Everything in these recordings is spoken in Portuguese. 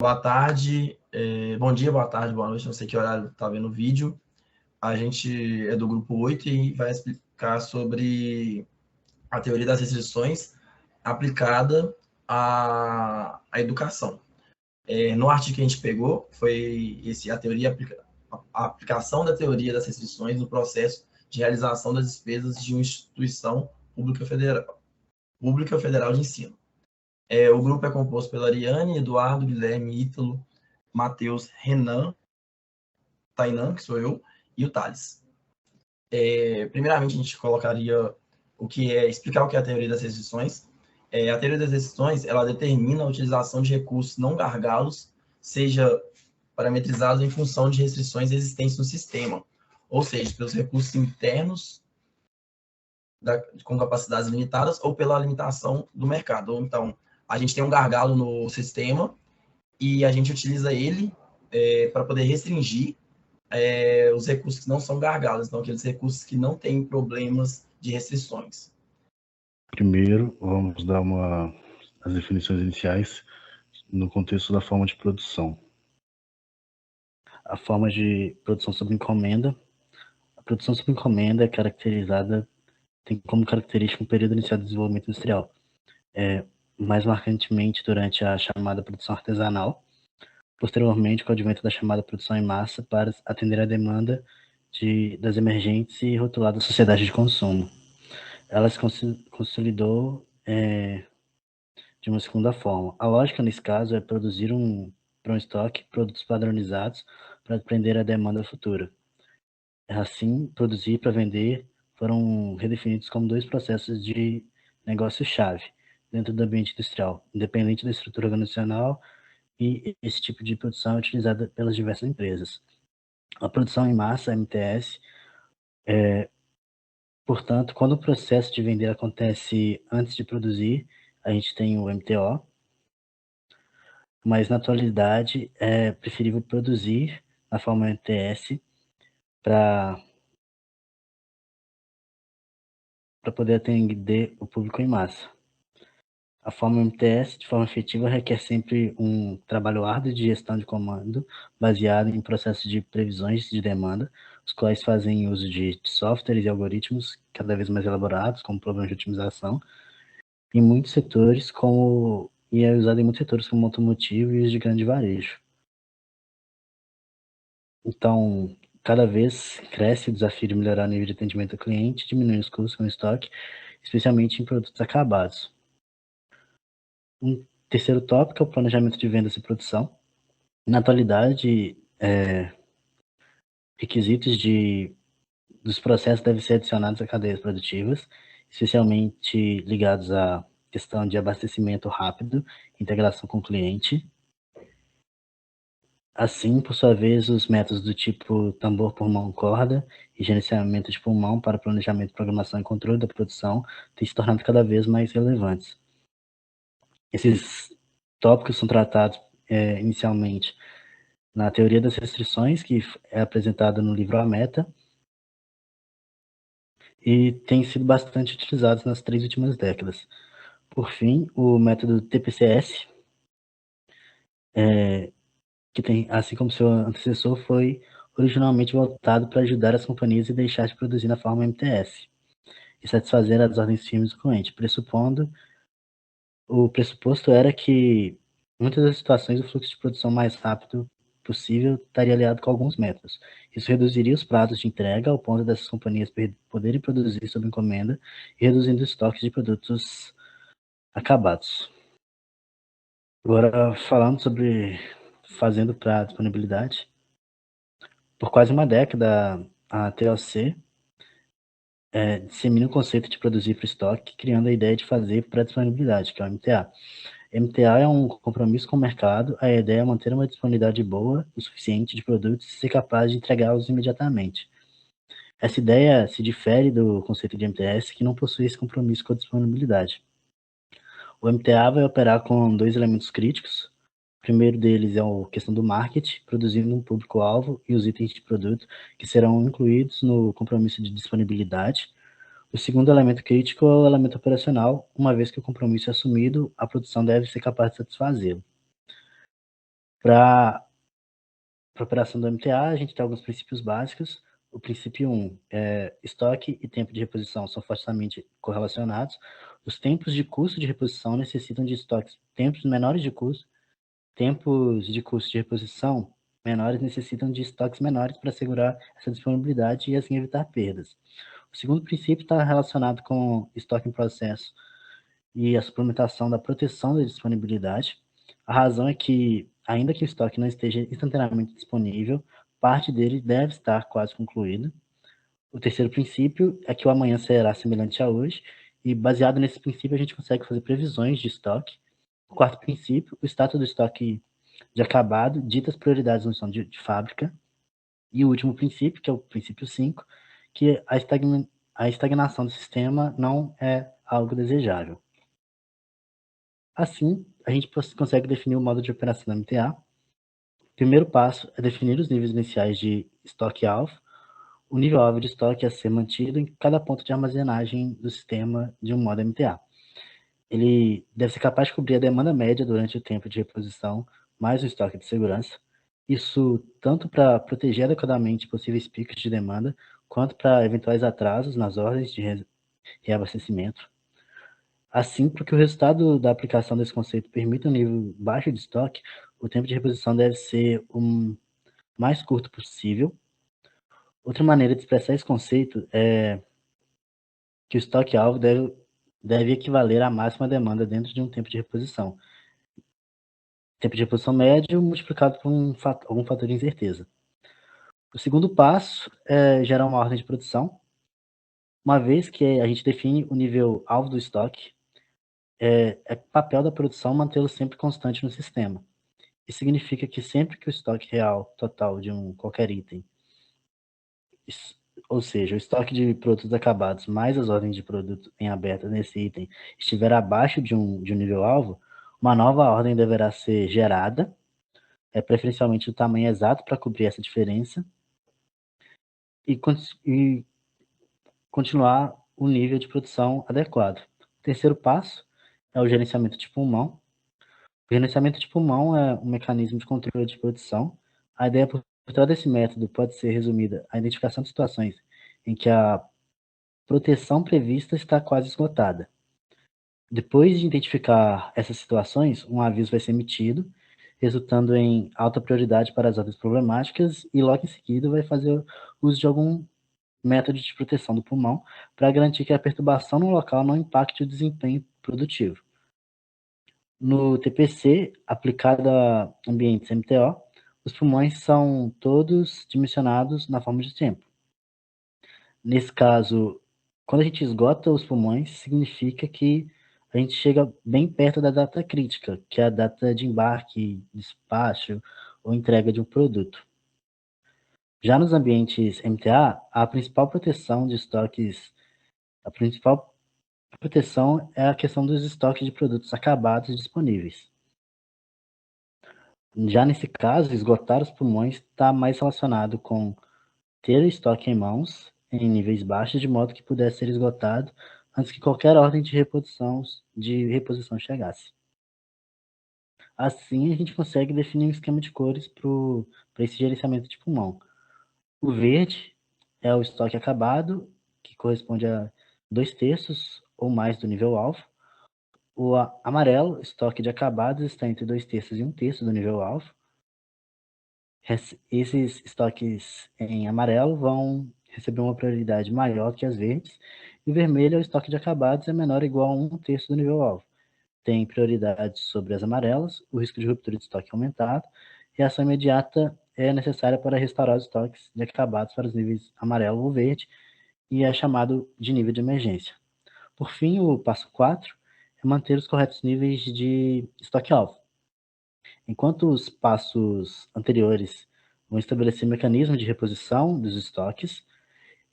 Boa tarde, bom dia, boa tarde, boa noite, não sei que horário está vendo o vídeo. A gente é do grupo 8 e vai explicar sobre a teoria das restrições aplicada à educação. No artigo que a gente pegou, foi a aplicação da teoria das restrições no processo de realização das despesas de uma instituição pública federal de ensino. O grupo é composto pela Ariane, Eduardo, Guilherme, Ítalo, Matheus, Renan, Tainan, que sou eu, e o Thales. Primeiramente, a gente colocaria explicar o que é a teoria das restrições. A teoria das restrições, ela determina a utilização de recursos não gargalos, seja parametrizados em função de restrições existentes no sistema, ou seja, pelos recursos internos com capacidades limitadas ou pela limitação do mercado. Ou então, a gente tem um gargalo no sistema e a gente utiliza ele para poder restringir os recursos que não são gargalos, então aqueles recursos que não têm problemas de restrições. Primeiro, vamos dar as definições iniciais no contexto da forma de produção. A forma de produção sob encomenda. A produção sob encomenda é tem como característica um período inicial do desenvolvimento industrial, mais marcantemente durante a chamada produção artesanal, posteriormente com o advento da chamada produção em massa para atender à demanda das emergentes e rotuladas sociedades de consumo. Ela se consolidou de uma segunda forma. A lógica, nesse caso, é produzir para um estoque produtos padronizados para atender à demanda futura. Assim, produzir para vender foram redefinidos como dois processos de negócio-chave dentro do ambiente industrial, independente da estrutura organizacional, e esse tipo de produção é utilizada pelas diversas empresas. A produção em massa, MTS, portanto, quando o processo de vender acontece antes de produzir, a gente tem o MTO, mas na atualidade é preferível produzir na forma MTS para poder atender o público em massa. A forma MTS, de forma efetiva, requer sempre um trabalho árduo de gestão de comando, baseado em processos de previsões de demanda, os quais fazem uso de softwares e algoritmos cada vez mais elaborados, como programas de otimização, em muitos setores, e é usado em muitos setores como automotivo e os de grande varejo. Então, cada vez cresce o desafio de melhorar o nível de atendimento ao cliente, diminuir os custos com o estoque, especialmente em produtos acabados. Um terceiro tópico é o planejamento de vendas e produção. Na atualidade, requisitos dos processos devem ser adicionados a cadeias produtivas, especialmente ligados à questão de abastecimento rápido, integração com o cliente. Assim, por sua vez, os métodos do tipo tambor por mão corda e gerenciamento de pulmão para planejamento, programação e controle da produção têm se tornado cada vez mais relevantes. Esses tópicos são tratados inicialmente na teoria das restrições, que é apresentada no livro A Meta, e tem sido bastante utilizados nas 3 últimas décadas. Por fim, o método TPCS, que tem, assim como seu antecessor, foi originalmente voltado para ajudar as companhias a deixar de produzir na forma MTS e satisfazer as ordens firmes do cliente, o pressuposto era que, em muitas das situações, o fluxo de produção mais rápido possível estaria aliado com alguns métodos. Isso reduziria os prazos de entrega ao ponto dessas companhias poderem produzir sob encomenda e reduzindo o estoque de produtos acabados. Agora, falando sobre fazendo para disponibilidade, por quase uma década, a TLC dissemina o conceito de produzir para estoque, criando a ideia de fazer para disponibilidade, que é o MTA. MTA é um compromisso com o mercado. A ideia é manter uma disponibilidade boa o suficiente de produtos e ser capaz de entregá-los imediatamente. Essa ideia se difere do conceito de MTS, que não possui esse compromisso com a disponibilidade. O MTA vai operar com 2 elementos críticos. O primeiro deles é a questão do marketing, produzindo um público-alvo e os itens de produto que serão incluídos no compromisso de disponibilidade. O segundo elemento crítico é o elemento operacional. Uma vez que o compromisso é assumido, a produção deve ser capaz de satisfazê-lo. Para a operação do MTA, a gente tem alguns princípios básicos. O princípio 1 é estoque e tempo de reposição são fortemente correlacionados. Os tempos de custo de reposição necessitam de estoques, tempos menores de custo, tempos de custo de reposição menores necessitam de estoques menores para assegurar essa disponibilidade e assim evitar perdas. O segundo princípio está relacionado com estoque em processo e a suplementação da proteção da disponibilidade. A razão é que, ainda que o estoque não esteja instantaneamente disponível, parte dele deve estar quase concluído. O terceiro princípio é que o amanhã será semelhante a hoje, e baseado nesse princípio a gente consegue fazer previsões de estoque. O quarto princípio, o status do estoque de acabado dita as prioridades no chão de fábrica. E o último princípio, que é o princípio 5, que a estagnação do sistema não é algo desejável. Assim, a gente consegue definir o modo de operação da MTA. O primeiro passo é definir os níveis iniciais de estoque-alvo. O nível-alvo de estoque é ser mantido em cada ponto de armazenagem do sistema de um modo MTA. Ele deve ser capaz de cobrir a demanda média durante o tempo de reposição, mais o estoque de segurança. Isso tanto para proteger adequadamente possíveis picos de demanda, quanto para eventuais atrasos nas ordens de reabastecimento. Assim, para que o resultado da aplicação desse conceito permita um nível baixo de estoque, o tempo de reposição deve ser o mais curto possível. Outra maneira de expressar esse conceito é que o estoque-alvo deve equivaler à máxima demanda dentro de um tempo de reposição. Tempo de reposição médio multiplicado por algum fator de incerteza. O segundo passo é gerar uma ordem de produção. Uma vez que a gente define o nível alvo do estoque, é papel da produção mantê-lo sempre constante no sistema. Isso significa que sempre que o estoque real total de qualquer item, ou seja, o estoque de produtos acabados mais as ordens de produto em aberto nesse item estiver abaixo de um nível alvo, uma nova ordem deverá ser gerada, preferencialmente o tamanho exato para cobrir essa diferença, e continuar o nível de produção adequado. O terceiro passo é o gerenciamento de pulmão. O gerenciamento de pulmão é um mecanismo de controle de produção. A ideia por trás desse método pode ser resumida à identificação de situações em que a proteção prevista está quase esgotada. Depois de identificar essas situações, um aviso vai ser emitido, resultando em alta prioridade para as ordens problemáticas, e logo em seguida vai fazer uso de algum método de proteção do pulmão para garantir que a perturbação no local não impacte o desempenho produtivo. No TPC, aplicado a ambientes MTO, os pulmões são todos dimensionados na forma de tempo. Nesse caso, quando a gente esgota os pulmões, significa que a gente chega bem perto da data crítica, que é a data de embarque, despacho ou entrega de um produto. Já nos ambientes MTA, a principal proteção de estoques, a principal proteção é a questão dos estoques de produtos acabados disponíveis. Já nesse caso, esgotar os pulmões está mais relacionado com ter o estoque em mãos, em níveis baixos, de modo que pudesse ser esgotado antes que qualquer ordem de reposição chegasse. Assim, a gente consegue definir um esquema de cores para esse gerenciamento de pulmão. O verde é o estoque acabado, que corresponde a 2/3 ou mais do nível alvo. O amarelo, estoque de acabados, está entre 2/3 e 1/3 do nível alvo. Esses estoques em amarelo vão receber uma prioridade maior que as verdes, e o vermelho é o estoque de acabados, é menor ou igual a 1/3 do nível alvo. Tem prioridade sobre as amarelas, o risco de ruptura de estoque é aumentado, e a ação imediata é necessária para restaurar os estoques de acabados para os níveis amarelo ou verde, e é chamado de nível de emergência. Por fim, o passo 4 é manter os corretos níveis de estoque-alvo. Enquanto os passos anteriores vão estabelecer mecanismos de reposição dos estoques,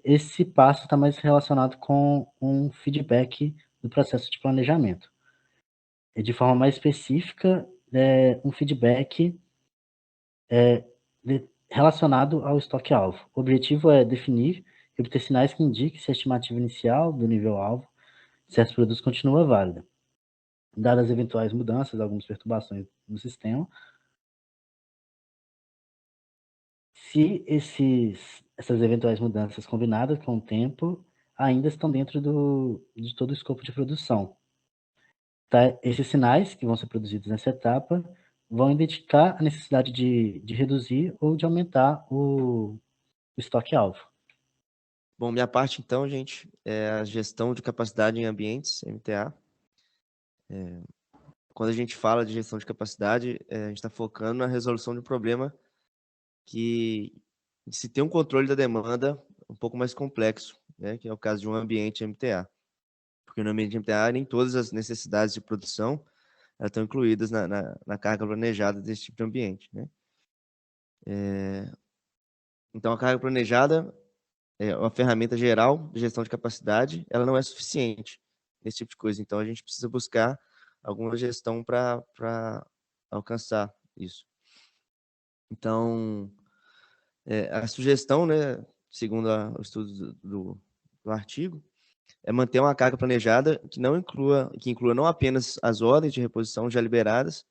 esse passo está mais relacionado com um feedback do processo de planejamento. E de forma mais específica, um feedback relacionado ao estoque-alvo. O objetivo é definir e obter sinais que indiquem se a estimativa inicial do nível-alvo de certos produtos continua válida. Dadas eventuais mudanças, algumas perturbações no sistema, se essas eventuais mudanças combinadas com o tempo ainda estão dentro de todo o escopo de produção. Tá? Esses sinais que vão ser produzidos nessa etapa vão indicar a necessidade de reduzir ou de aumentar o estoque-alvo. Bom, minha parte, então, gente, é a gestão de capacidade em ambientes, MTA. Quando a gente fala de gestão de capacidade, a gente está focando na resolução de um problema que se tem um controle da demanda um pouco mais complexo, né, que é o caso de um ambiente MTA. Porque no ambiente MTA, nem todas as necessidades de produção estão incluídas na carga planejada desse tipo de ambiente, né? Então, a carga planejada é uma ferramenta geral de gestão de capacidade, ela não é suficiente nesse tipo de coisa. Então, a gente precisa buscar alguma gestão para alcançar isso. Então, a sugestão, né, segundo o estudo do artigo, é manter uma carga planejada que inclua não apenas as ordens de reposição já liberadas,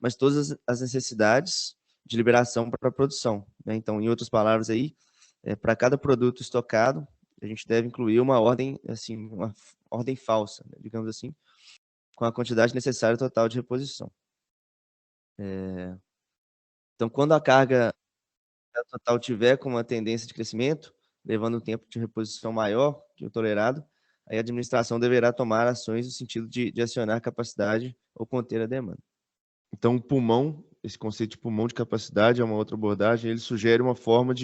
mas todas as necessidades de liberação para a produção, né? Então, em outras palavras aí, para cada produto estocado, a gente deve incluir uma ordem, assim, uma ordem falsa, né, digamos assim, com a quantidade necessária total de reposição. Então, quando a carga total tiver com uma tendência de crescimento, levando um tempo de reposição maior que o tolerado, aí a administração deverá tomar ações no sentido de acionar a capacidade ou conter a demanda. Então, o pulmão, esse conceito de pulmão de capacidade é uma outra abordagem, ele sugere uma forma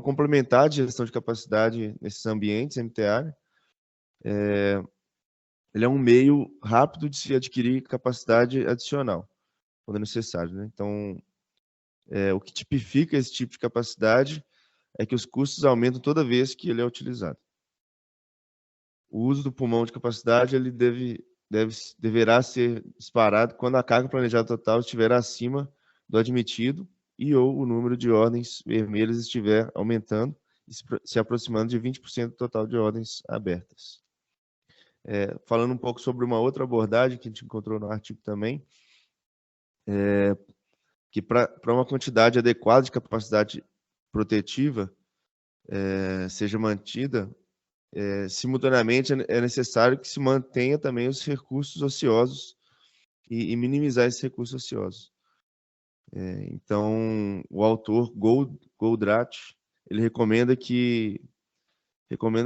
complementar de gestão de capacidade nesses ambientes MTA. Né? Ele é um meio rápido de se adquirir capacidade adicional, quando necessário. Né? Então, o que tipifica esse tipo de capacidade é que os custos aumentam toda vez que ele é utilizado. O uso do pulmão de capacidade ele deverá ser disparado quando a carga planejada total estiver acima do admitido e ou o número de ordens vermelhas estiver aumentando e se aproximando de 20% do total de ordens abertas. Falando um pouco sobre uma outra abordagem que a gente encontrou no artigo também, que para uma quantidade adequada de capacidade protetiva seja mantida, simultaneamente é necessário que se mantenha também os recursos ociosos e minimizar esses recursos ociosos. Então, o autor Goldratt, ele recomenda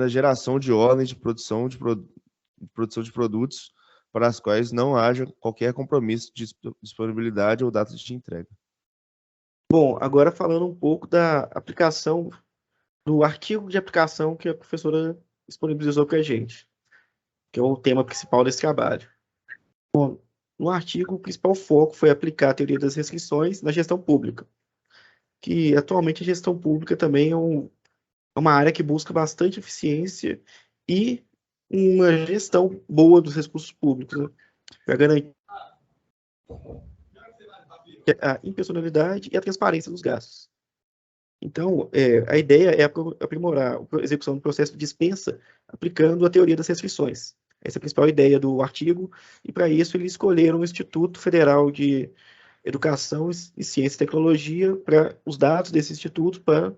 a geração de ordens de produção de produtos para as quais não haja qualquer compromisso de disponibilidade ou data de entrega. Bom, agora falando um pouco da aplicação, do artigo de aplicação que a professora disponibilizou para a gente, que é o tema principal desse trabalho. Bom, no artigo, o principal foco foi aplicar a teoria das restrições na gestão pública, que atualmente a gestão pública também é uma área que busca bastante eficiência e uma gestão boa dos recursos públicos, né, para garantir a impessoalidade e a transparência dos gastos. Então, a ideia é aprimorar a execução do processo de dispensa aplicando a teoria das restrições. Essa é a principal ideia do artigo, e para isso eles escolheram o Instituto Federal de Educação e Ciência e Tecnologia para os dados desse instituto para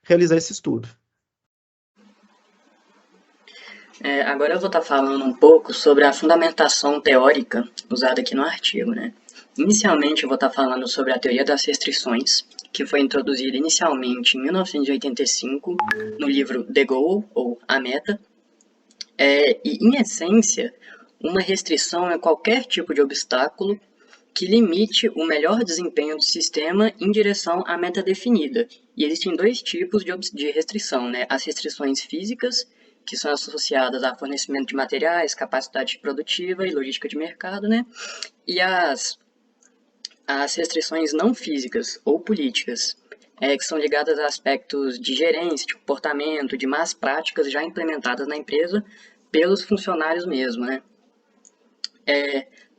realizar esse estudo. Agora eu vou estar falando um pouco sobre a fundamentação teórica usada aqui no artigo, né? Inicialmente eu vou estar falando sobre a teoria das restrições, que foi introduzida inicialmente em 1985 no livro The Goal, ou A Meta. E, em essência, uma restrição é qualquer tipo de obstáculo que limite o melhor desempenho do sistema em direção à meta definida. E existem dois tipos de restrição, né? As restrições físicas, que são associadas a fornecimento de materiais, capacidade produtiva e logística de mercado, né? E as restrições não físicas ou políticas, que são ligadas a aspectos de gerência, de comportamento, de más práticas já implementadas na empresa pelos funcionários mesmo, né?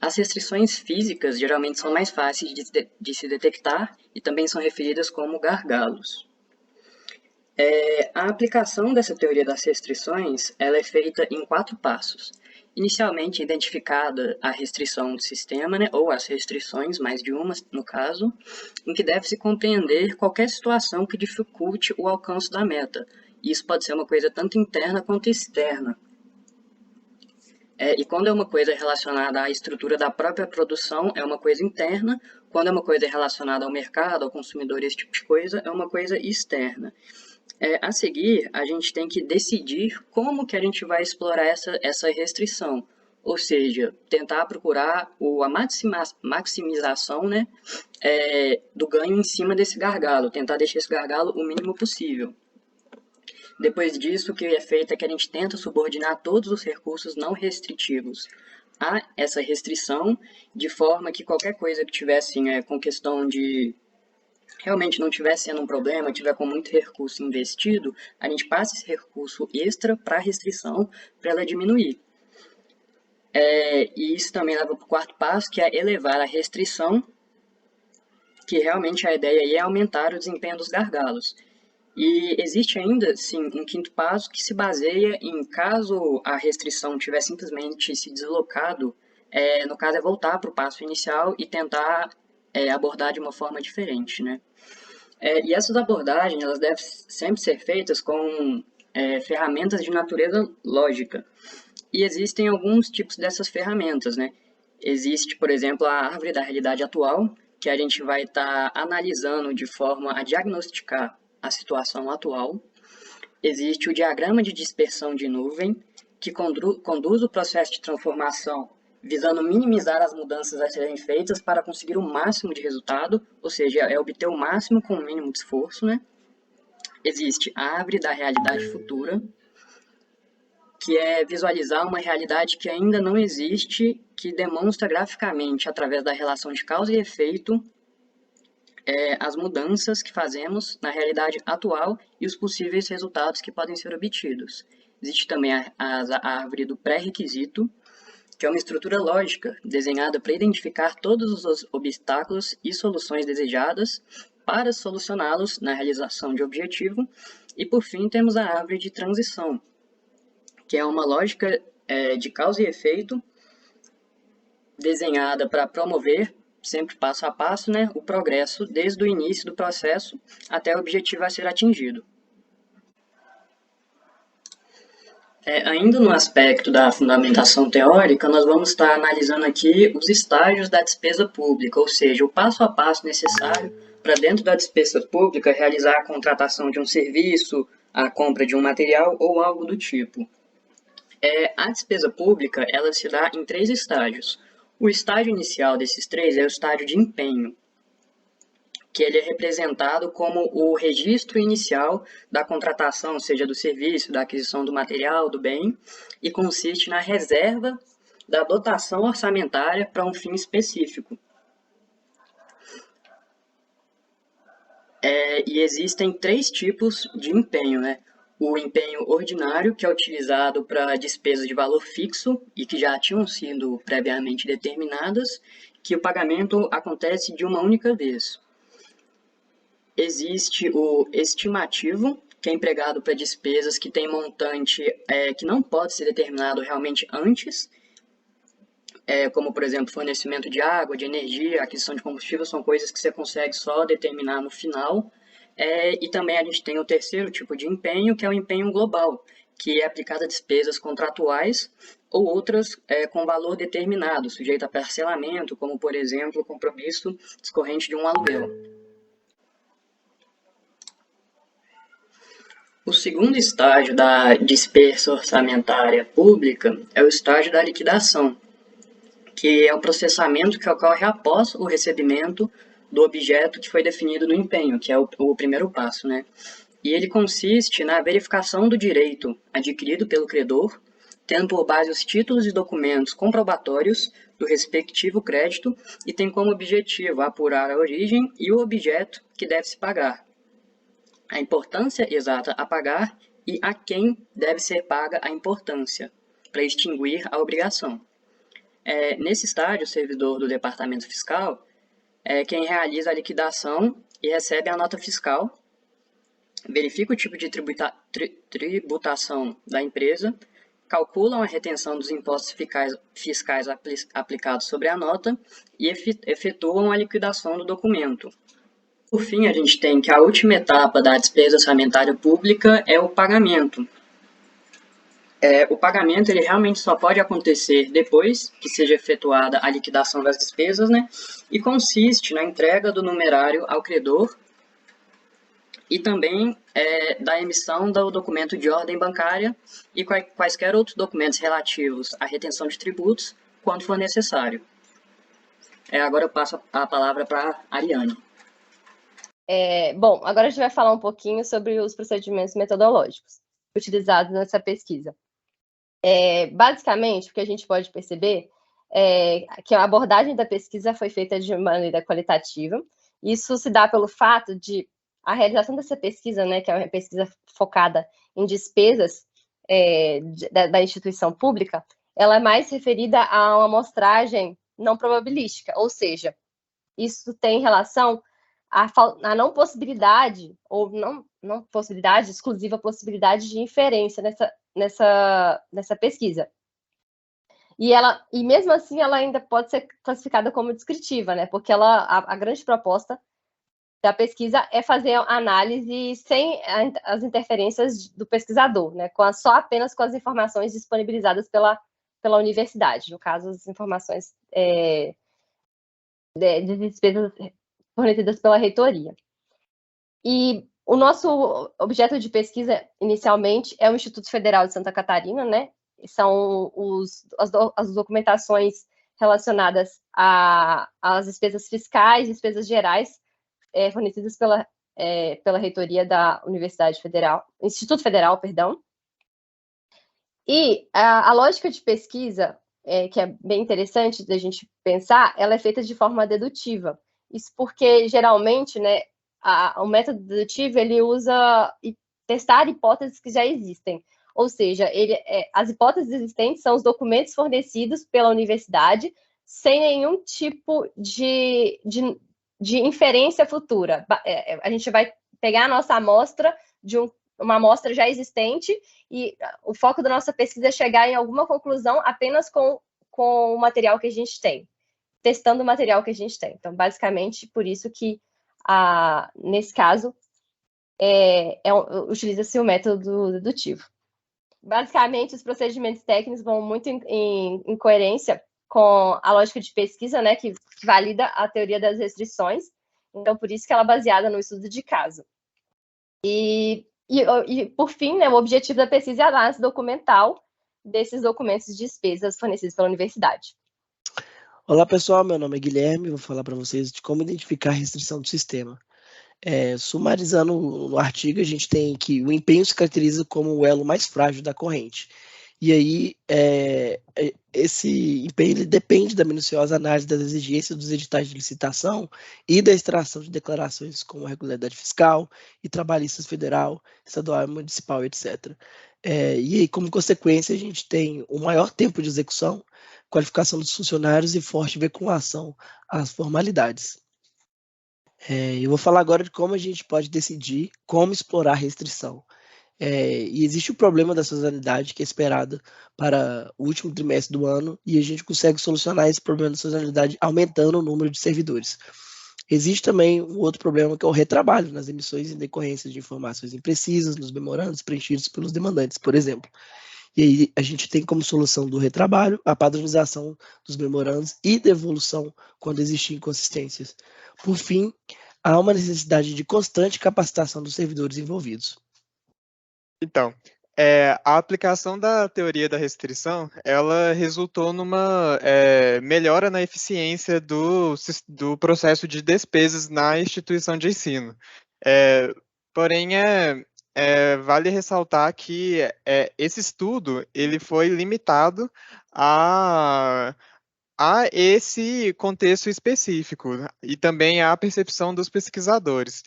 As restrições físicas geralmente são mais fáceis de se detectar e também são referidas como gargalos. A aplicação dessa teoria das restrições ela é feita em 4 passos. Inicialmente identificada a restrição do sistema, né, ou as restrições, mais de uma no caso, em que deve-se compreender qualquer situação que dificulte o alcance da meta. Isso pode ser uma coisa tanto interna quanto externa. E quando é uma coisa relacionada à estrutura da própria produção, é uma coisa interna. Quando é uma coisa relacionada ao mercado, ao consumidor, esse tipo de coisa, é uma coisa externa. A seguir, a gente tem que decidir como que a gente vai explorar essa restrição. Ou seja, tentar procurar a maximização, né, do ganho em cima desse gargalo. Tentar deixar esse gargalo o mínimo possível. Depois disso, o que é feito é que a gente tenta subordinar todos os recursos não restritivos a essa restrição, de forma que qualquer coisa que tivesse com questão de realmente não estiver sendo um problema, tiver com muito recurso investido, a gente passa esse recurso extra para a restrição, para ela diminuir. E isso também leva para o quarto passo, que é elevar a restrição, que realmente a ideia aí é aumentar o desempenho dos gargalos. E existe ainda, sim, um quinto passo que se baseia em caso a restrição tiver simplesmente se deslocado, no caso é voltar para o passo inicial e tentar abordar de uma forma diferente, né? E essas abordagens, elas devem sempre ser feitas com ferramentas de natureza lógica. E existem alguns tipos dessas ferramentas, né? Existe, por exemplo, a árvore da realidade atual, que a gente vai estar analisando de forma a diagnosticar a situação atual. Existe o diagrama de dispersão de nuvem, que conduz o processo de transformação visando minimizar as mudanças a serem feitas para conseguir o máximo de resultado, ou seja, obter o máximo com o mínimo de esforço, né? Existe a árvore da realidade futura, que é visualizar uma realidade que ainda não existe, que demonstra graficamente, através da relação de causa e efeito, as mudanças que fazemos na realidade atual e os possíveis resultados que podem ser obtidos. Existe também a árvore do pré-requisito, que é uma estrutura lógica desenhada para identificar todos os obstáculos e soluções desejadas para solucioná-los na realização de objetivo. E, por fim, temos a árvore de transição, que é uma lógica de causa e efeito desenhada para promover, sempre passo a passo, né, o progresso desde o início do processo até o objetivo a ser atingido. Ainda no aspecto da fundamentação teórica, nós vamos estar analisando aqui os estágios da despesa pública, ou seja, o passo a passo necessário para dentro da despesa pública realizar a contratação de um serviço, a compra de um material ou algo do tipo. A despesa pública, ela se dá em 3 estágios. O estágio inicial desses 3 é o estágio de empenho, que ele é representado como o registro inicial da contratação, seja do serviço, da aquisição do material, do bem, e consiste na reserva da dotação orçamentária para um fim específico. E existem 3 tipos de empenho, né? O empenho ordinário, que é utilizado para despesas de valor fixo e que já tinham sido previamente determinadas, que o pagamento acontece de uma única vez. Existe o estimativo, que é empregado para despesas que tem montante que não pode ser determinado realmente antes, como, por exemplo, fornecimento de água, de energia, aquisição de combustível, são coisas que você consegue só determinar no final. E também a gente tem o terceiro tipo de empenho, que é o empenho global, que é aplicado a despesas contratuais ou outras com valor determinado, sujeito a parcelamento, como, por exemplo, o compromisso discorrente de um aluguel. O segundo estágio da despesa orçamentária pública é o estágio da liquidação, que é o processamento que ocorre após o recebimento do objeto que foi definido no empenho, que é o primeiro passo, né? E ele consiste na verificação do direito adquirido pelo credor, tendo por base os títulos e documentos comprobatórios do respectivo crédito e tem como objetivo apurar a origem e o objeto que deve se pagar, a importância exata a pagar e a quem deve ser paga a importância, para extinguir a obrigação. Nesse estágio, o servidor do departamento fiscal é quem realiza a liquidação e recebe a nota fiscal, verifica o tipo de tributação da empresa, calculam a retenção dos impostos fiscais aplicados sobre a nota e efetuam a liquidação do documento. Por fim, a gente tem que a última etapa da despesa orçamentária pública é o pagamento. O pagamento ele realmente só pode acontecer depois que seja efetuada a liquidação das despesas, né? E consiste na entrega do numerário ao credor e também da emissão do documento de ordem bancária e quaisquer outros documentos relativos à retenção de tributos, quando for necessário. Agora eu passo a palavra para a Ariane. Bom, agora a gente vai falar um pouquinho sobre os procedimentos metodológicos utilizados nessa pesquisa. Basicamente, o que a gente pode perceber é que a abordagem da pesquisa foi feita de maneira qualitativa. Isso se dá pelo fato de a realização dessa pesquisa, né, que é uma pesquisa focada em despesas da instituição pública, ela é mais referida a uma amostragem não probabilística, ou seja, isso tem relação à não possibilidade, ou não possibilidade, exclusiva possibilidade de inferência nessa pesquisa. E mesmo assim, ela ainda pode ser classificada como descritiva, né, porque a grande proposta da pesquisa é fazer análise sem as interferências do pesquisador, né, apenas com as informações disponibilizadas pela universidade, no caso, as informações de despesas fornecidas pela reitoria. E o nosso objeto de pesquisa, inicialmente, é o Instituto Federal de Santa Catarina, né, são as documentações relacionadas às despesas fiscais, despesas gerais, fornecidas pela reitoria da Universidade Federal, Instituto Federal, perdão. E a lógica de pesquisa, que é bem interessante da gente pensar, ela é feita de forma dedutiva. Isso porque, geralmente, né, o método dedutivo, ele usa testar hipóteses que já existem. Ou seja, as hipóteses existentes são os documentos fornecidos pela universidade sem nenhum tipo de inferência futura. A gente vai pegar a nossa amostra uma amostra já existente e o foco da nossa pesquisa é chegar em alguma conclusão apenas com o material que a gente tem, testando o material que a gente tem. Então, basicamente, por isso que, nesse caso, utiliza-se o método dedutivo. Basicamente, os procedimentos técnicos vão muito em coerência com a lógica de pesquisa, né, que valida a teoria das restrições. Então, por isso que ela é baseada no estudo de caso. E por fim, né, o objetivo da pesquisa é a análise documental desses documentos de despesas fornecidos pela universidade. Olá, pessoal. Meu nome é Guilherme. Vou falar para vocês de como identificar a restrição do sistema. Sumarizando no artigo, a gente tem que o empenho se caracteriza como o elo mais frágil da corrente. E aí, esse empenho ele depende da minuciosa análise das exigências dos editais de licitação e da extração de declarações como a regularidade fiscal e trabalhistas federal, estadual, municipal, etc. E aí, como consequência, a gente tem o maior tempo de execução, qualificação dos funcionários e forte vinculação às formalidades. Eu vou falar agora de como a gente pode decidir como explorar a restrição. E existe o problema da sazonalidade que é esperada para o último trimestre do ano e a gente consegue solucionar esse problema da sazonalidade aumentando o número de servidores. Existe também um outro problema que é o retrabalho nas emissões em decorrência de informações imprecisas nos memorandos preenchidos pelos demandantes, por exemplo. E aí a gente tem como solução do retrabalho a padronização dos memorandos e devolução quando existem inconsistências. Por fim, há uma necessidade de constante capacitação dos servidores envolvidos. Então, a aplicação da teoria da restrição, ela resultou numa melhora na eficiência do processo de despesas na instituição de ensino. Porém, vale ressaltar que esse estudo ele foi limitado a esse contexto específico e também à percepção dos pesquisadores.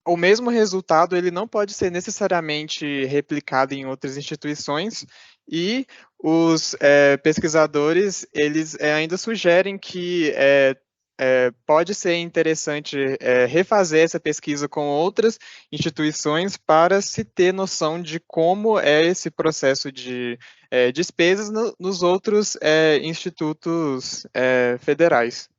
O mesmo resultado ele não pode ser necessariamente replicado em outras instituições e os pesquisadores eles ainda sugerem que pode ser interessante refazer essa pesquisa com outras instituições para se ter noção de como é esse processo de despesas nos outros institutos federais.